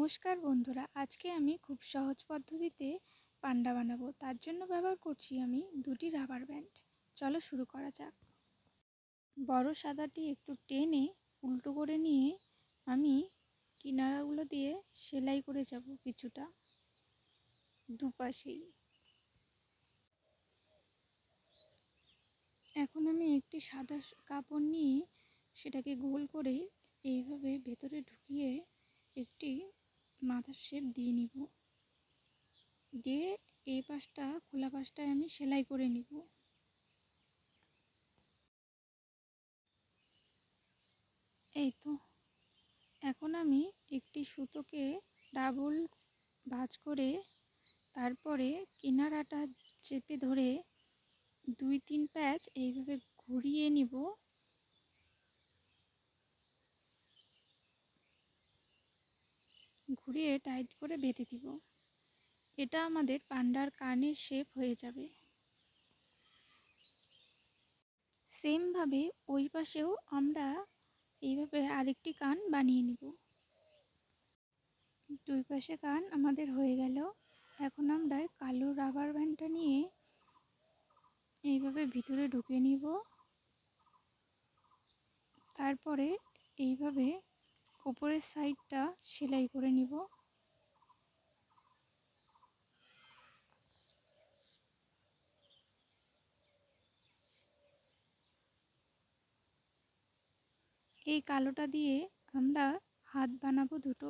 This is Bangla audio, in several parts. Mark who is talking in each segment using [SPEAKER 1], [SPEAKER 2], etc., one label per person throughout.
[SPEAKER 1] নমস্কার বন্ধুরা, আজকে আমি খুব সহজ পদ্ধতিতে পান্ডা বানাবো। তার জন্য ব্যবহার করছি আমি দুটি রাবার ব্যান্ড। চলো শুরু করা যাক। বড় সাদাটি একটু টেনে উল্টো করে নিয়ে আমি কিনারাগুলো দিয়ে সেলাই করে যাব কিছুটা দুপাশেই। এখন আমি একটি সাদা কাপড় নিয়ে সেটাকে গোল করে এইভাবে ভেতরে ঢুকিয়ে একটি মাথার শেপ দিয়ে নিব। দিয়ে এই পাশটা খোলা পাশটায় আমি সেলাই করে নিব। এই তো এখন আমি একটি সুতোকে ডাবল ভাঁজ করে তারপরে কিনারাটা চেপে ধরে 2-3 প্যাচ এইভাবে ঘুরিয়ে নিব। ঘুরিয়ে টাইট করে বেঁধে দিব। এটা আমাদের পান্ডার কানের শেপ হয়ে যাবে। সেমভাবে ওই পাশেও আমরা এইভাবে আরেকটি কান বানিয়ে নিব। দুই পাশে কান আমাদের হয়ে গেল। এখন আমরা কালো রাবার ব্যান্ডটা নিয়ে এইভাবে ভিতরে ঢুকিয়ে নিব। তারপরে এইভাবে উপরের সাইডটা সেলাই করে নিব। এই কালোটা দিয়ে আমরা হাত বানাবো দুটো।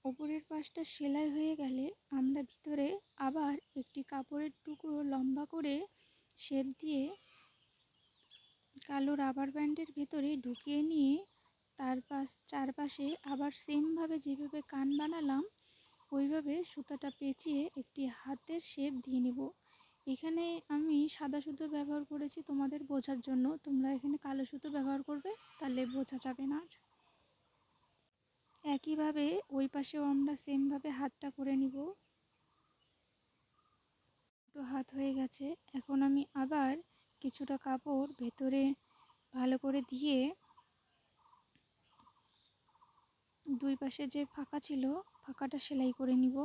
[SPEAKER 1] উপরের পাশটা সেলাই হয়ে গেলে আমরা ভিতরে আবার একটি কাপড়ের টুকরো লম্বা করে শেপ দিয়ে কালো রাবার ব্যান্ডের ভেতরে ঢুকিয়ে নিয়ে তার চারপাশে আবার সেমভাবে যেভাবে কান বানালাম ওইভাবে সুতাটা পেঁচিয়ে একটি হাতের শেপ দিয়ে নেব। এখানে আমি সাদা সুতো ব্যবহার করেছি তোমাদের বোঝার জন্য, তোমরা এখানে কালো সুতো ব্যবহার করবে, তাহলে বোঝা যাবে না। একইভাবে ওই পাশেও আমরা সেমভাবে হাতটা করে নিব। দুটো হাত হয়ে গেছে। এখন আমি আবার কিছুটা কাপড় ভেতরে ভালো করে দিয়ে দুই পাশে যে ফাঁকা ছিল ফাঁকাটা সেলাই করে নিব।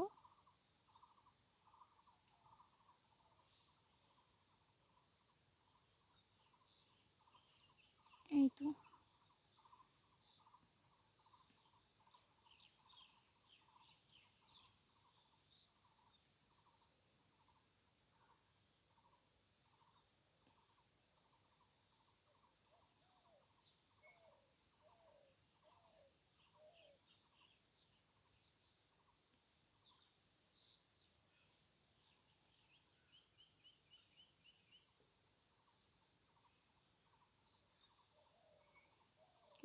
[SPEAKER 1] এই তো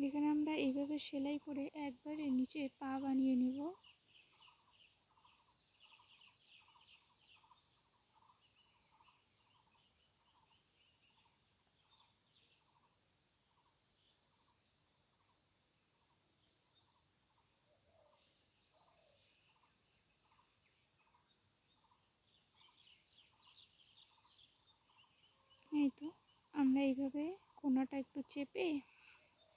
[SPEAKER 1] এখানে আমরা এইভাবে সেলাই করে একবারে নিচে পা বানিয়ে নেব। এই তো আমরা এইভাবে কোনাটা একটু চেপে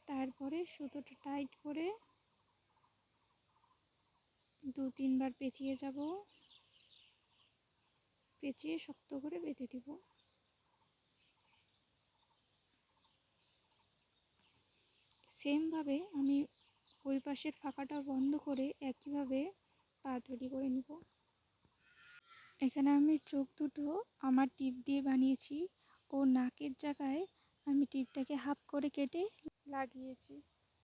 [SPEAKER 1] তারপরে সুতোটা টাইট করে 2-3 বার পেঁচিয়ে যাব। পেঁচিয়ে শক্ত করে বেঁধে দিব। সেমভাবে আমি ওই পাশের ফাঁকাটা বন্ধ করে একইভাবে পা তৈরি করে নিব। এখানে আমি চোখ দুটো আমার টিপ দিয়ে বানিয়েছি ও নাকের জায়গায় আমি টিপটাকে হাফ করে কেটে লাগিয়েছি।